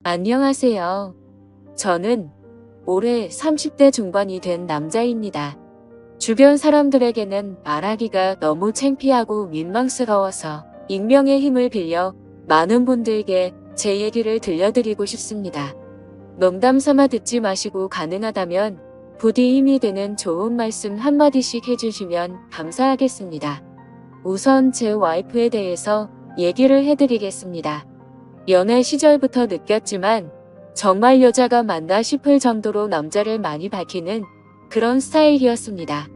안녕하세요. 저는 올해 30대 중반이 된 남자입니다. 주변 사람들에게는 말하기가 너무 창피하고 민망스러워서 익명의 힘을 빌려 많은 분들께 제 얘기를 들려드리고 싶습니다. 농담 삼아 듣지 마시고 가능하다면 부디 힘이 되는 좋은 말씀 한마디씩 해주시면 감사하겠습니다. 우선 제 와이프에 대해서 얘기를 해드리겠습니다. 연애 시절부터 느꼈지만 정말 여자가 맞나 싶을 정도로 남자를 많이 밝히는 그런 스타일이었습니다.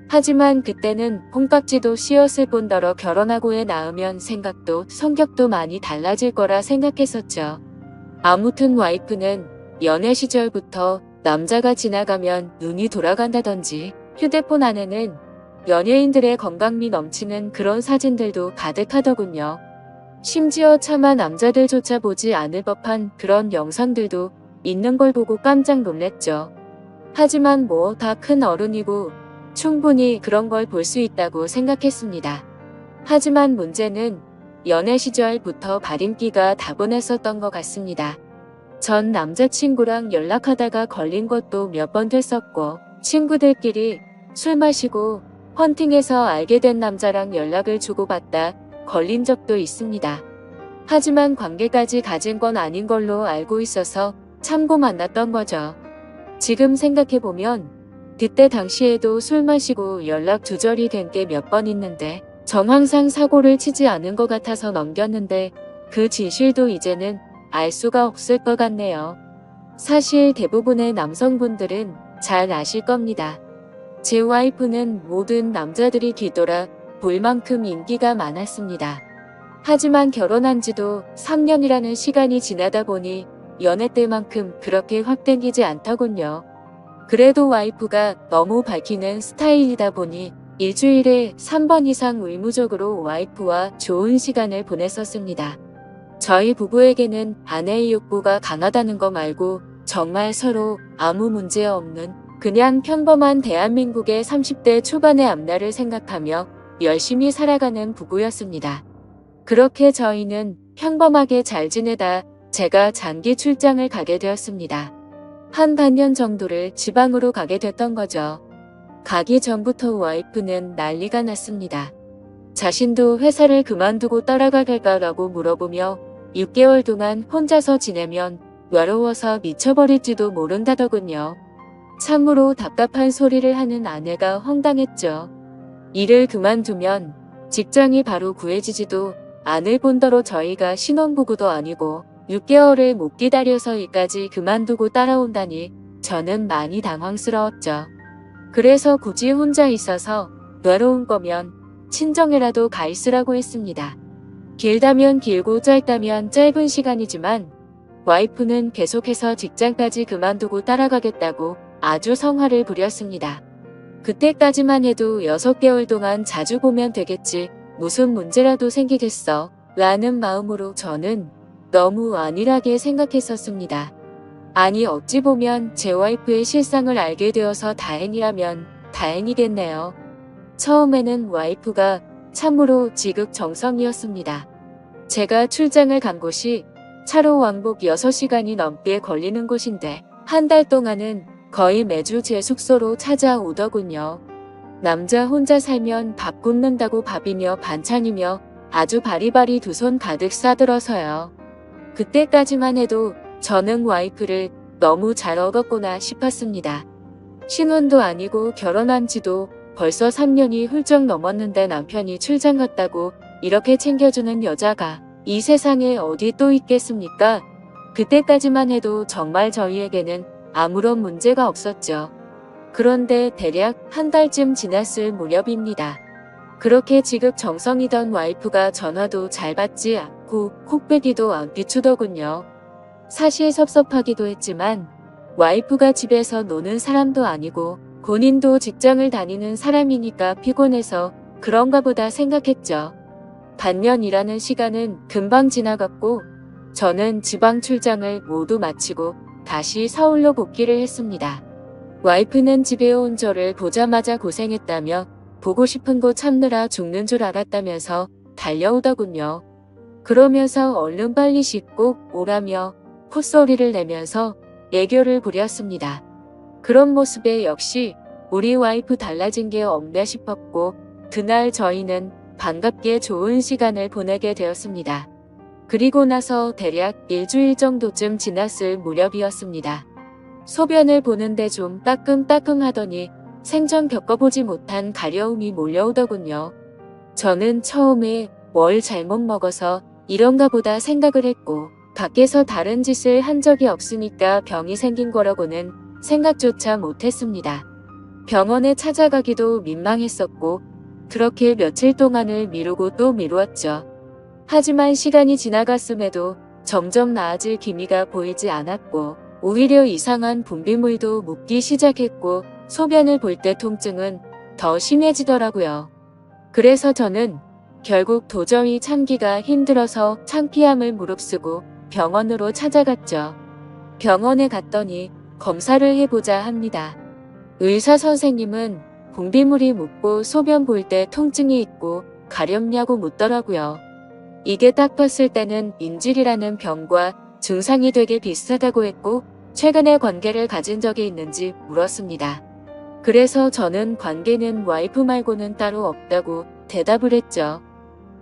하지만 그때는 콩깍지도 씌었을 뿐더러 결혼하고 애 낳으면 생각도 성격도 많이 달라질 거라 생각했었죠. 아무튼 와이프는 연애 시절부터 남자가 지나가면 눈이 돌아간다던지 휴대폰 안에는 연예인들의 건강미 넘치는 그런 사진들도 가득하더군요. 심지어 차마 남자들조차 보지 않을 법한 그런 영상들도 있는 걸 보고 깜짝 놀랬죠. 하지만 뭐 다 큰 어른이고 충분히 그런 걸 볼 수 있다고 생각했습니다. 하지만 문제는 연애 시절부터 발인기가 다분했었던 것 같습니다. 전 남자친구랑 연락하다가 걸린 것도 몇 번 됐었고 친구들끼리 술 마시고 헌팅해서 알게 된 남자랑 연락을 주고받다 걸린 적도 있습니다. 하지만 관계까지 가진 건 아닌 걸로 알고 있어서 참고 만났던 거죠. 지금 생각해보면 그때 당시에도 술 마시고 연락 두절이 된 게 몇 번 있는데 전 항상 사고를 치지 않은 것 같아서 넘겼는데 그 진실도 이제는 알 수가 없을 것 같네요. 사실 대부분의 남성분들은 잘 아실 겁니다. 제 와이프는 모든 남자들이 뒤돌아 볼 만큼 인기가 많았습니다. 하지만 결혼한 지도 3년이라는 시간이 지나다 보니 연애 때만큼 그렇게 확 땡기지 않더군요. 그래도 와이프가 너무 밝히는 스타일이다 보니 일주일에 3번 이상 의무적으로 와이프와 좋은 시간을 보냈었습니다. 저희 부부에게는 아내의 욕구가 강하다는 거 말고 정말 서로 아무 문제 없는 그냥 평범한 대한민국의 30대 초반의 앞날을 생각하며 열심히 살아가는 부부였습니다. 그렇게 저희는 평범하게 잘 지내다 제가 장기 출장을 가게 되었습니다. 한 반년 정도를 지방으로 가게 됐던 거죠. 가기 전부터 와이프는 난리가 났습니다. 자신도 회사를 그만두고 따라갈까라고 물어보며 6개월 동안 혼자서 지내면 외로워서 미쳐버릴지도 모른다더군요. 참으로 답답한 소리를 하는 아내가 황당했죠. 일을 그만두면 직장이 바로 구해지지도 않을 뿐더러 저희가 신혼부부도 아니고 6개월을 못 기다려서 일까지 그만두고 따라온다니 저는 많이 당황스러웠죠. 그래서 굳이 혼자 있어서 외로운 거면 친정에라도 가 있으라고 했습니다. 길다면 길고 짧다면 짧은 시간이지만 와이프는 계속해서 직장까지 그만두고 따라가겠다고 아주 성화를 부렸습니다. 그때까지만 해도 6개월 동안 자주 보면 되겠지, 무슨 문제라도 생기겠어 라는 마음으로 저는 너무 안일하게 생각했었습니다. 아니 어찌 보면 제 와이프의 실상을 알게 되어서 다행이라면 다행이겠네요. 처음에는 와이프가 참으로 지극정성이었습니다. 제가 출장을 간 곳이 차로 왕복 6시간이 넘게 걸리는 곳인데 한 달 동안은 거의 매주 제 숙소로 찾아오더군요. 남자 혼자 살면 밥 굶는다고 밥이며 반찬이며 아주 바리바리 두 손 가득 싸들어서요. 그때까지만 해도 저는 와이프를 너무 잘 얻었구나 싶었습니다. 신혼도 아니고 결혼한 지도 벌써 3년이 훌쩍 넘었는데 남편이 출장 갔다고 이렇게 챙겨주는 여자가 이 세상에 어디 또 있겠습니까? 그때까지만 해도 정말 저희에게는 아무런 문제가 없었죠. 그런데 대략 한 달쯤 지났을 무렵입니다. 그렇게 지극정성이던 와이프가 전화도 잘 받지 않고 콕배기도 안 비추더군요. 사실 섭섭하기도 했지만 와이프가 집에서 노는 사람도 아니고 본인도 직장을 다니는 사람이니까 피곤해서 그런가 보다 생각했죠. 반면 일하는 시간은 금방 지나갔고 저는 지방 출장을 모두 마치고 다시 서울로 복귀를 했습니다. 와이프는 집에 온 저를 보자마자 고생했다며 보고 싶은 거 참느라 죽는 줄 알았다면서 달려오더군요. 그러면서 얼른 빨리 씻고 오라며 콧소리를 내면서 애교를 부렸습니다. 그런 모습에 역시 우리 와이프 달라진 게 없나 싶었고 그날 저희는 반갑게 좋은 시간을 보내게 되었습니다. 그리고 나서 대략 일주일 정도쯤 지났을 무렵이었습니다. 소변을 보는데 좀 따끔따끔하더니 생전 겪어보지 못한 가려움이 몰려오더군요. 저는 처음에 뭘 잘못 먹어서 이런가 보다 생각을 했고 밖에서 다른 짓을 한 적이 없으니까 병이 생긴 거라고는 생각조차 못했습니다. 병원에 찾아가기도 민망했었고 그렇게 며칠 동안을 미루고 또 미루었죠. 하지만 시간이 지나갔음에도 점점 나아질 기미가 보이지 않았고 오히려 이상한 분비물도 묻기 시작했고 소변을 볼 때 통증은 더 심해지더라고요. 그래서 저는 결국 도저히 참기가 힘들어서 창피함을 무릅쓰고 병원으로 찾아갔죠. 병원에 갔더니 검사를 해보자 합니다. 의사 선생님은 분비물이 묻고 소변 볼 때 통증이 있고 가렵냐고 묻더라고요. 이게 딱 봤을 때는 인질이라는 병과 증상이 되게 비슷하다고 했고 최근에 관계를 가진 적이 있는지 물었습니다. 그래서 저는 관계는 와이프 말고는 따로 없다고 대답을 했죠.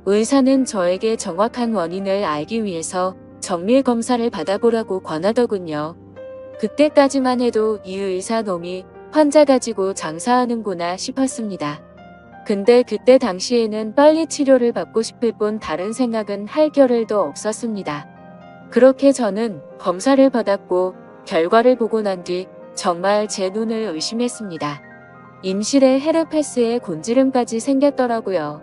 의사는 저에게 정확한 원인을 알기 위해서 정밀 검사를 받아보라고 권하더군요. 그때까지만 해도 이 의사 놈이 환자 가지고 장사하는구나 싶었습니다. 근데 그때 당시에는 빨리 치료를 받고 싶을 뿐 다른 생각은 할 겨를도 없었습니다. 그렇게 저는 검사를 받았고 결과를 보고 난 뒤 정말 제 눈을 의심했습니다. 임실에 헤르페스에 곤지름까지 생겼더라고요.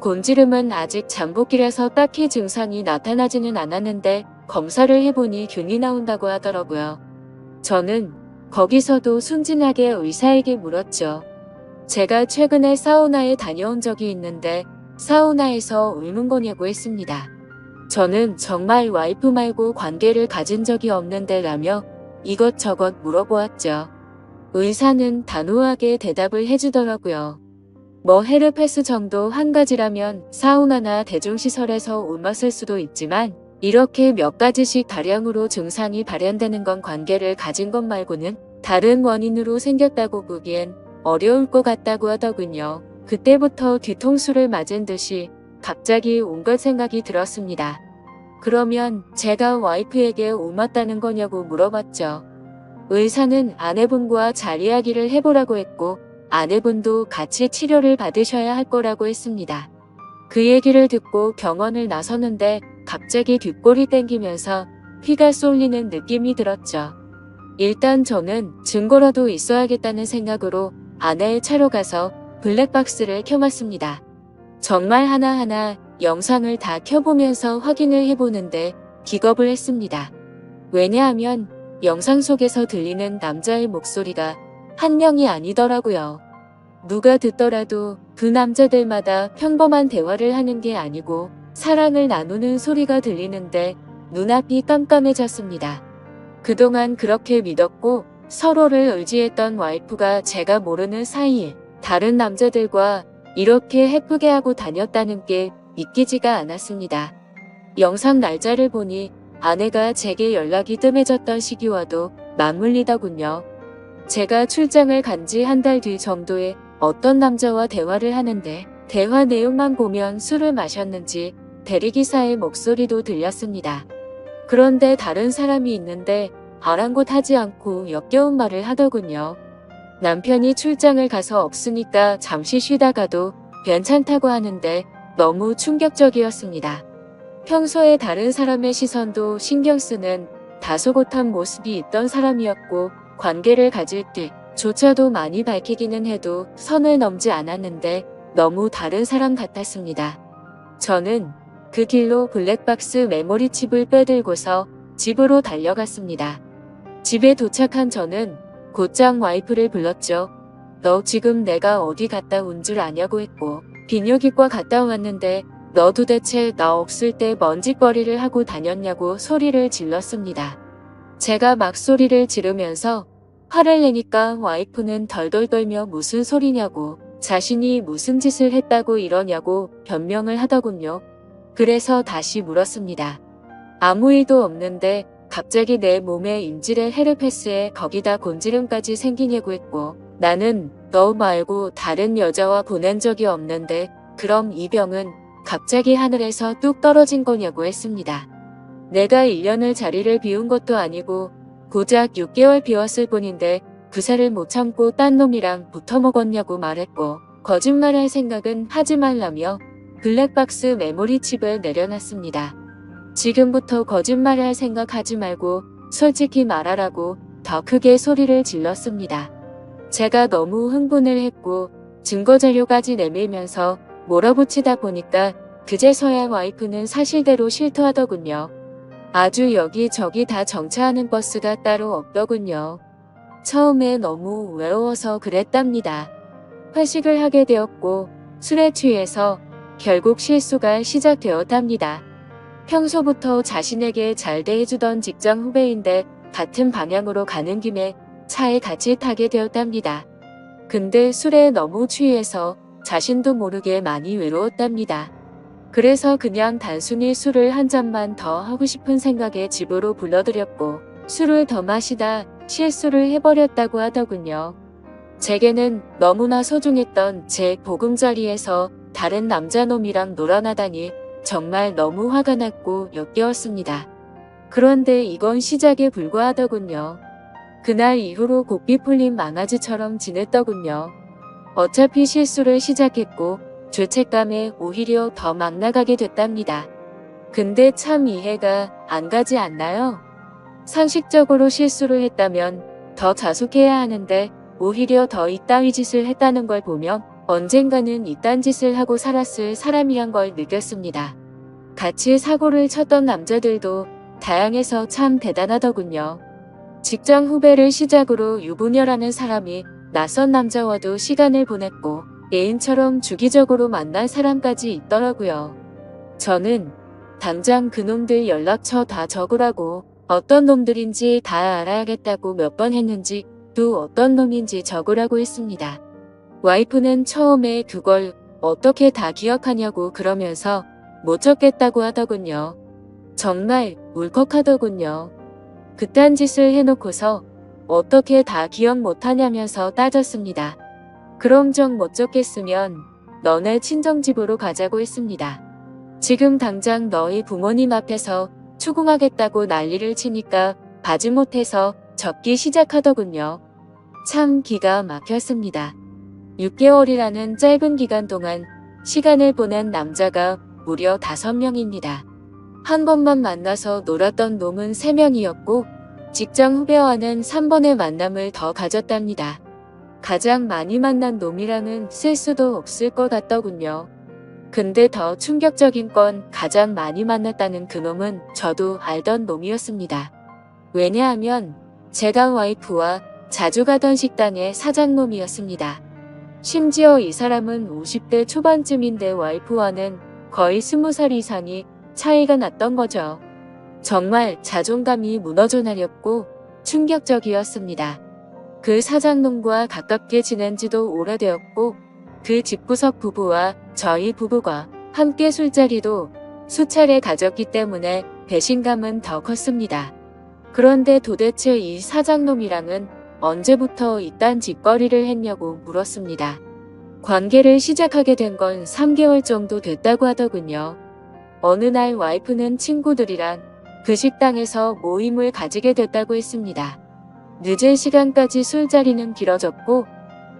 곤지름은 아직 잠복기라서 딱히 증상이 나타나지는 않았는데 검사를 해보니 균이 나온다고 하더라고요. 저는 거기서도 순진하게 의사에게 물었죠. 제가 최근에 사우나에 다녀온 적이 있는데 사우나에서 옮은 거냐고 했습니다. 저는 정말 와이프 말고 관계를 가진 적이 없는데 라며 이것저것 물어보았죠. 의사는 단호하게 대답을 해주더라고요. 뭐 헤르페스 정도 한 가지라면 사우나나 대중시설에서 옮았을 수도 있지만 이렇게 몇 가지씩 다량으로 증상이 발현되는 건 관계를 가진 것 말고는 다른 원인으로 생겼다고 보기엔 어려울 것 같다고 하더군요. 그때부터 뒤통수를 맞은 듯이 갑자기 온갖 생각이 들었습니다. 그러면 제가 와이프에게 옮았다는 거냐고 물어봤죠. 의사는 아내분과 잘 이야기를 해보라고 했고 아내분도 같이 치료를 받으셔야 할 거라고 했습니다. 그 얘기를 듣고 병원을 나서는데 갑자기 뒷골이 땡기면서 피가 쏠리는 느낌이 들었죠. 일단 저는 증거라도 있어야겠다는 생각으로 아내의 차로 가서 블랙박스를 켜봤습니다. 정말 하나하나 영상을 다 켜보면서 확인을 해보는데 기겁을 했습니다. 왜냐하면 영상 속에서 들리는 남자의 목소리가 한 명이 아니더라고요. 누가 듣더라도 그 남자들마다 평범한 대화를 하는 게 아니고 사랑을 나누는 소리가 들리는데 눈앞이 깜깜해졌습니다. 그동안 그렇게 믿었고 서로를 의지했던 와이프가 제가 모르는 사이에 다른 남자들과 이렇게 해프게 하고 다녔다는 게 믿기지가 않았습니다. 영상 날짜를 보니 아내가 제게 연락이 뜸해졌던 시기와도 맞물리더군요. 제가 출장을 간 지 한 달 뒤 정도에 어떤 남자와 대화를 하는데 대화 내용만 보면 술을 마셨는지 대리기사의 목소리도 들렸습니다. 그런데 다른 사람이 있는데 아랑곳하지 않고 역겨운 말을 하더군요. 남편이 출장을 가서 없으니까 잠시 쉬다가도 괜찮다고 하는데 너무 충격적이었습니다. 평소에 다른 사람의 시선도 신경 쓰는 다소곳한 모습이 있던 사람이었고 관계를 가질 때조차도 많이 밝히기는 해도 선을 넘지 않았는데 너무 다른 사람 같았습니다. 저는 그 길로 블랙박스 메모리 칩을 빼들고서 집으로 달려갔습니다. 집에 도착한 저는 곧장 와이프를 불렀죠. 너 지금 내가 어디 갔다 온 줄 아냐고 했고 비뇨기과 갔다 왔는데 너 도대체 나 없을 때 먼지거리를 하고 다녔냐고 소리를 질렀습니다. 제가 막 소리를 지르면서 화를 내니까 와이프는 덜덜 떨며 무슨 소리냐고 자신이 무슨 짓을 했다고 이러냐고 변명을 하더군요. 그래서 다시 물었습니다. 아무 일도 없는데 갑자기 내 몸에 인질의 헤르페스에 거기다 곤지름까지 생기냐고 했고 나는 너 말고 다른 여자와 보낸 적이 없는데 그럼 이 병은 갑자기 하늘에서 뚝 떨어진 거냐고 했습니다. 내가 1년을 자리를 비운 것도 아니고 고작 6개월 비웠을 뿐인데 그새를 못 참고 딴 놈이랑 붙어 먹었냐고 말했고 거짓말할 생각은 하지 말라며 블랙박스 메모리 칩을 내려놨습니다. 지금부터 거짓말할 생각하지 말고 솔직히 말하라고 더 크게 소리를 질렀습니다. 제가 너무 흥분을 했고 증거자료까지 내밀면서 몰아붙이다 보니까 그제서야 와이프는 사실대로 실토하더군요. 아주 여기저기 다 정차하는 버스가 따로 없더군요. 처음에 너무 외로워서 그랬답니다. 회식을 하게 되었고 술에 취해서 결국 실수가 시작되었답니다. 평소부터 자신에게 잘 대해주던 직장 후배인데 같은 방향으로 가는 김에 차에 같이 타게 되었답니다. 근데 술에 너무 취해서 자신도 모르게 많이 외로웠답니다. 그래서 그냥 단순히 술을 한 잔만 더 하고 싶은 생각에 집으로 불러들였고 술을 더 마시다 실수를 해버렸다고 하더군요. 제게는 너무나 소중했던 제 보금자리에서 다른 남자놈이랑 놀아나다니 정말 너무 화가 났고 역겨웠습니다. 그런데 이건 시작에 불과하더군요. 그날 이후로 고삐 풀린 망아지처럼 지냈더군요. 어차피 실수를 시작했고 죄책감에 오히려 더 막 나가게 됐답니다. 근데 참 이해가 안 가지 않나요? 상식적으로 실수를 했다면 더 자숙해야 하는데 오히려 더 이따위 짓을 했다는 걸 보면 언젠가는 이딴 짓을 하고 살았을 사람이란 걸 느꼈습니다. 같이 사고를 쳤던 남자들도 다양해서 참 대단하더군요. 직장 후배를 시작으로 유부녀라는 사람이 낯선 남자와도 시간을 보냈고 애인처럼 주기적으로 만난 사람까지 있더라고요. 저는 당장 그놈들 연락처 다 적으라고 어떤 놈들인지 다 알아야겠다고 몇 번 했는지 또 어떤 놈인지 적으라고 했습니다. 와이프는 처음에 그걸 어떻게 다 기억하냐고 그러면서 못 적겠다고 하더군요. 정말 울컥하더군요. 그딴 짓을 해놓고서 어떻게 다 기억 못하냐면서 따졌습니다. 그럼 정 못 적겠으면 너네 친정집으로 가자고 했습니다. 지금 당장 너희 부모님 앞에서 추궁하겠다고 난리를 치니까 바지 못해서 적기 시작하더군요. 참 기가 막혔습니다. 6개월이라는 짧은 기간 동안 시간을 보낸 남자가 무려 5명입니다. 한 번만 만나서 놀았던 놈은 3명이었고 직장 후배와는 3번의 만남을 더 가졌답니다. 가장 많이 만난 놈이랑은 쓸 수도 없을 것 같더군요. 근데 더 충격적인 건 가장 많이 만났다는 그놈은 저도 알던 놈이었습니다. 왜냐하면 제가 와이프와 자주 가던 식당의 사장놈이었습니다. 심지어 이 사람은 50대 초반쯤인데 와이프와는 거의 20살 이상이 차이가 났던 거죠. 정말 자존감이 무너져 내렸고 충격적이었습니다. 그 사장놈과 가깝게 지낸 지도 오래되었고 그 집구석 부부와 저희 부부가 함께 술자리도 수차례 가졌기 때문에 배신감은 더 컸습니다. 그런데 도대체 이 사장놈이랑은 언제부터 이딴 짓거리를 했냐고 물었습니다. 관계를 시작하게 된 건 3개월 정도 됐다고 하더군요. 어느 날 와이프는 친구들이랑 그 식당에서 모임을 가지게 됐다고 했습니다. 늦은 시간까지 술자리는 길어졌고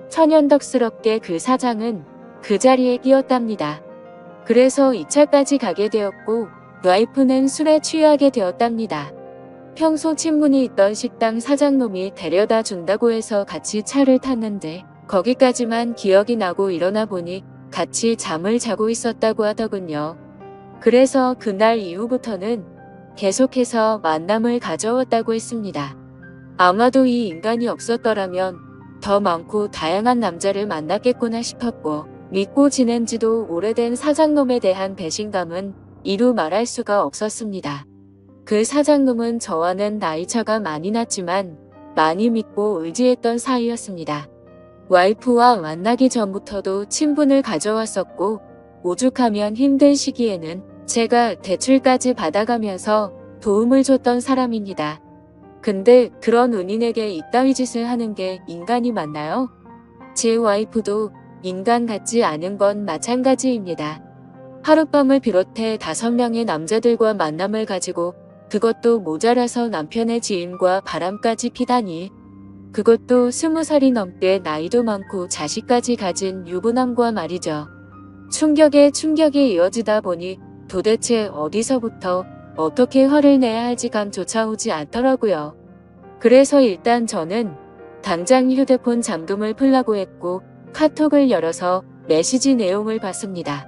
천연덕스럽게 그 사장은 그 자리에 끼었답니다. 그래서 2차까지 가게 되었고 와이프는 술에 취하게 되었답니다. 평소 친분이 있던 식당 사장놈이 데려다 준다고 해서 같이 차를 탔는데 거기까지만 기억이 나고 일어나 보니 같이 잠을 자고 있었다고 하더군요. 그래서 그날 이후부터는 계속해서 만남을 가져왔다고 했습니다. 아마도 이 인간이 없었더라면 더 많고 다양한 남자를 만났겠구나 싶었고 믿고 지낸 지도 오래된 사장놈에 대한 배신감은 이루 말할 수가 없었습니다. 그 사장놈은 저와는 나이차가 많이 났지만 많이 믿고 의지했던 사이였습니다. 와이프와 만나기 전부터도 친분을 가져왔었고 오죽하면 힘든 시기에는 제가 대출까지 받아가면서 도움을 줬던 사람입니다. 근데 그런 은인에게 이따위 짓을 하는 게 인간이 맞나요? 제 와이프도 인간 같지 않은 건 마찬가지입니다. 하룻밤을 비롯해 5명의 남자들과 만남을 가지고 그것도 모자라서 남편의 지인과 바람까지 피다니. 그것도 20살이 넘게 나이도 많고 자식까지 가진 유부남과 말이죠. 충격에 충격이 이어지다 보니 도대체 어디서부터 어떻게 화를 내야 할지 감조차 오지 않더라고요. 그래서 일단 저는 당장 휴대폰 잠금을 풀라고 했고 카톡을 열어서 메시지 내용을 봤습니다.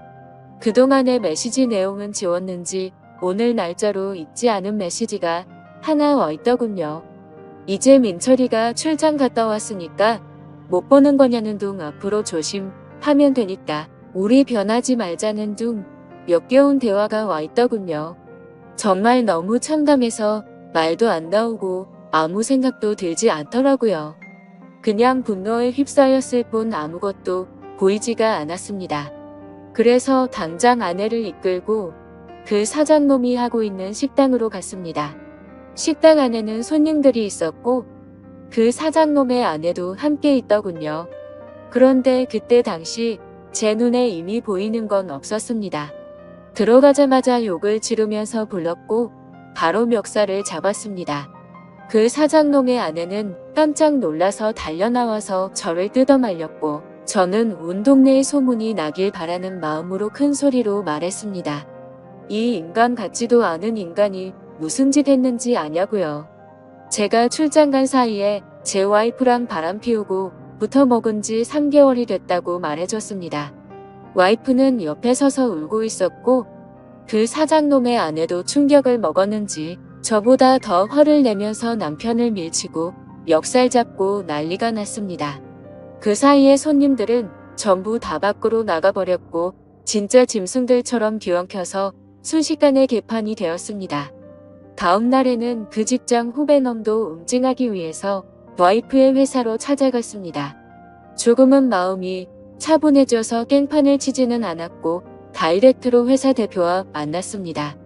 그동안의 메시지 내용은 지웠는지 오늘 날짜로 잊지 않은 메시지가 하나 와 있더군요. 이제 민철이가 출장 갔다 왔으니까 못 보는 거냐는 둥 앞으로 조심하면 되니까 우리 변하지 말자는 둥 역겨운 대화가 와 있더군요. 정말 너무 참담해서 말도 안 나오고 아무 생각도 들지 않더라고요. 그냥 분노에 휩싸였을 뿐 아무것도 보이지가 않았습니다. 그래서 당장 아내를 이끌고 그 사장놈이 하고 있는 식당으로 갔습니다. 식당 안에는 손님들이 있었고 그 사장놈의 아내도 함께 있더군요. 그런데 그때 당시 제 눈에 이미 보이는 건 없었습니다. 들어가자마자 욕을 지르면서 불렀고 바로 멱살을 잡았습니다. 그 사장놈의 아내는 깜짝 놀라서 달려나와서 저를 뜯어말렸고 저는 온 동네에 소문이 나길 바라는 마음으로 큰 소리로 말했습니다. 이 인간 같지도 않은 인간이 무슨 짓 했는지 아냐고요. 제가 출장 간 사이에 제 와이프랑 바람 피우고 붙어 먹은 지 3개월이 됐다고 말해줬습니다. 와이프는 옆에 서서 울고 있었고 그 사장놈의 아내도 충격을 먹었는지 저보다 더 화를 내면서 남편을 밀치고 멱살 잡고 난리가 났습니다. 그 사이에 손님들은 전부 다 밖으로 나가버렸고 진짜 짐승들처럼 뒤엉켜서 순식간에 개판이 되었습니다. 다음 날에는 그 직장 후배놈도 응징하기 위해서 와이프의 회사로 찾아갔습니다. 조금은 마음이 차분해져서 깽판을 치지는 않았고 다이렉트로 회사 대표와 만났습니다.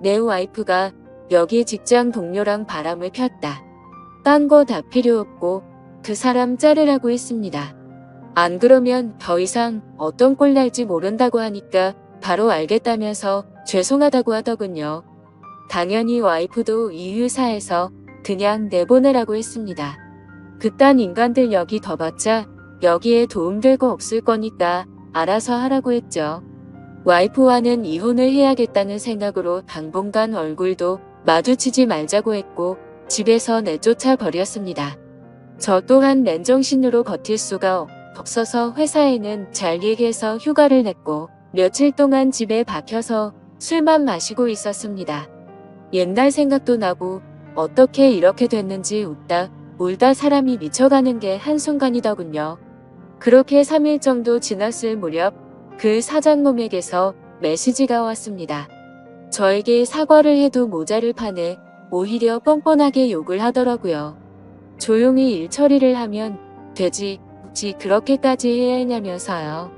내 와이프가 여기 직장 동료랑 바람을 폈다. 딴 거 다 필요 없고 그 사람 자르라고 했습니다. 안 그러면 더 이상 어떤 꼴 날지 모른다고 하니까 바로 알겠다면서 죄송하다고 하더군요. 당연히 와이프도 이 회사에서 그냥 내보내라고 했습니다. 그딴 인간들 여기 더 봤자 여기에 도움될 거 없을 거니까 알아서 하라고 했죠. 와이프와는 이혼을 해야겠다는 생각으로 당분간 얼굴도 마주치지 말자고 했고 집에서 내쫓아 버렸습니다. 저 또한 맨정신으로 버틸 수가 없어서 회사에는 잘 얘기해서 휴가를 냈고 며칠 동안 집에 박혀서 술만 마시고 있었습니다. 옛날 생각도 나고 어떻게 이렇게 됐는지 웃다 울다 사람이 미쳐가는 게 한순간이더군요. 그렇게 3일 정도 지났을 무렵 그 사장놈에게서 메시지가 왔습니다. 저에게 사과를 해도 모자를 파네 오히려 뻔뻔하게 욕을 하더라고요. 조용히 일 처리를 하면 되지 굳이 그렇게까지 해야 했냐면서요.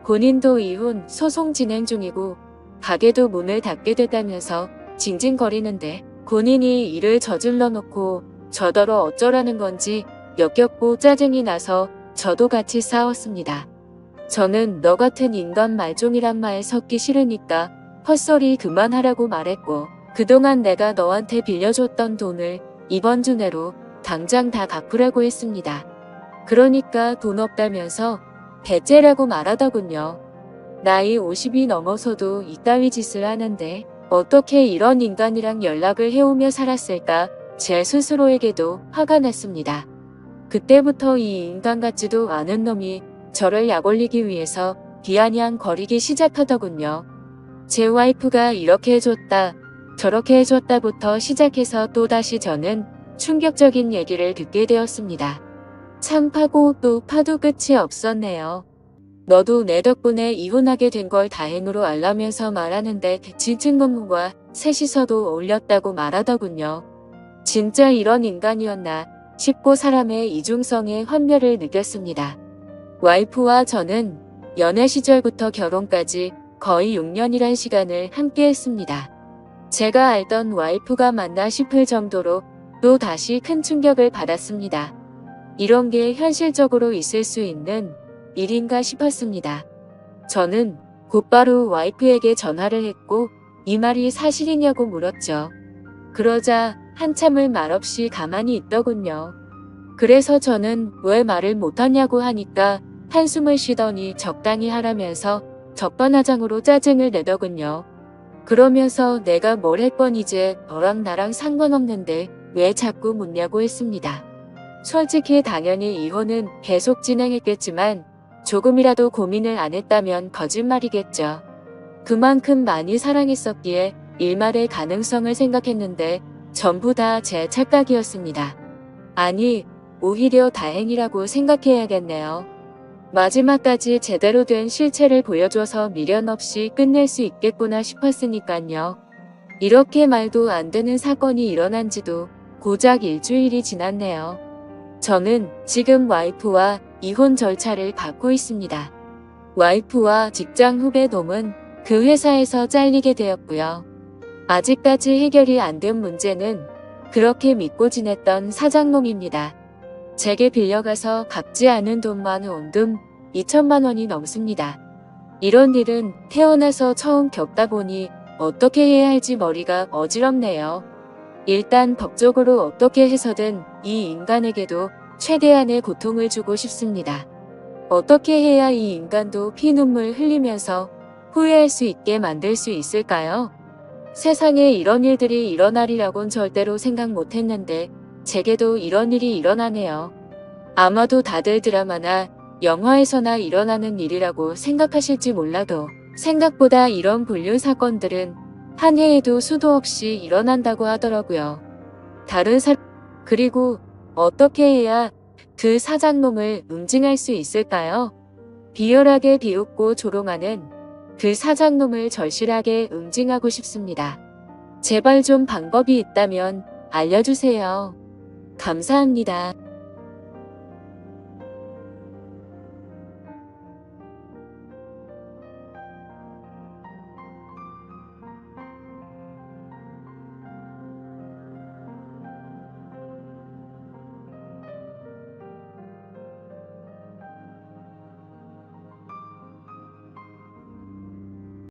본인도 이혼 소송 진행 중이고 가게도 문을 닫게 됐다면서 징징거리는데 본인이 일을 저질러 놓고 저더러 어쩌라는 건지 역겹고 짜증이 나서 저도 같이 싸웠습니다. 저는 너 같은 인간 말종이란 말 섞기 싫으니까 헛소리 그만하라고 말했고 그동안 내가 너한테 빌려줬던 돈을 이번 주 내로 당장 다 갚으라고 했습니다. 그러니까 돈 없다면서 배째라고 말하더군요. 나이 50이 넘어서도 이따위 짓을 하는데 어떻게 이런 인간이랑 연락을 해오며 살았을까 제 스스로에게도 화가 났습니다. 그때부터 이 인간 같지도 않은 놈이 저를 약올리기 위해서 비아냥거리기 시작하더군요. 제 와이프가 이렇게 해줬다 저렇게 해줬다부터 시작해서 또다시 저는 충격적인 얘기를 듣게 되었습니다. 참 파고 또 파도 끝이 없었네요. 너도 내 덕분에 이혼하게 된 걸 다행으로 알라면서 말하는데 진층놈과 셋이서도 어울렸다고 말하더군요. 진짜 이런 인간이었나 싶고 사람의 이중성의 환멸을 느꼈습니다. 와이프와 저는 연애 시절부터 결혼까지 거의 6년이란 시간을 함께 했습니다. 제가 알던 와이프가 맞나 싶을 정도로 또 다시 큰 충격을 받았습니다. 이런 게 현실적으로 있을 수 있는 일인가 싶었습니다. 저는 곧바로 와이프에게 전화를 했고 이 말이 사실이냐고 물었죠. 그러자 한참을 말없이 가만히 있더군요. 그래서 저는 왜 말을 못하냐고 하니까 한숨을 쉬더니 적당히 하라면서 적반하장으로 짜증을 내더군요. 그러면서 내가 뭘 했건 이제 너랑 나랑 상관없는데 왜 자꾸 묻냐고 했습니다. 솔직히 당연히 이혼은 계속 진행했겠지만 조금이라도 고민을 안 했다면 거짓말이겠죠. 그만큼 많이 사랑했었기에 일말의 가능성을 생각했는데 전부 다 제 착각이었습니다. 아니, 오히려 다행이라고 생각해야겠네요. 마지막까지 제대로 된 실체를 보여줘서 미련 없이 끝낼 수 있겠구나 싶었으니깐요. 이렇게 말도 안 되는 사건이 일어난 지도 고작 일주일이 지났네요. 저는 지금 와이프와 이혼 절차를 받고 있습니다. 와이프와 직장 후배 놈은 그 회사에서 잘리게 되었고요. 아직까지 해결이 안 된 문제는 그렇게 믿고 지냈던 사장놈입니다. 제게 빌려가서 갚지 않은 돈만 온돈 2천만 원이 넘습니다. 이런 일은 태어나서 처음 겪다 보니 어떻게 해야 할지 머리가 어지럽네요. 일단 법적으로 어떻게 해서든 이 인간에게도 최대한의 고통을 주고 싶습니다. 어떻게 해야 이 인간도 피눈물 흘리면서 후회할 수 있게 만들 수 있을까요? 세상에 이런 일들이 일어나리라곤 절대로 생각 못했는데 제게도 이런 일이 일어나네요. 아마도 다들 드라마나 영화에서나 일어나는 일이라고 생각하실지 몰라도 생각보다 이런 불륜 사건들은 한 해에도 수도 없이 일어난다고 하더라고요. 그리고 어떻게 해야 그 사장놈을 응징할 수 있을까요? 비열하게 비웃고 조롱하는 그 사장놈을 절실하게 응징하고 싶습니다. 제발 좀 방법이 있다면 알려주세요. 감사합니다.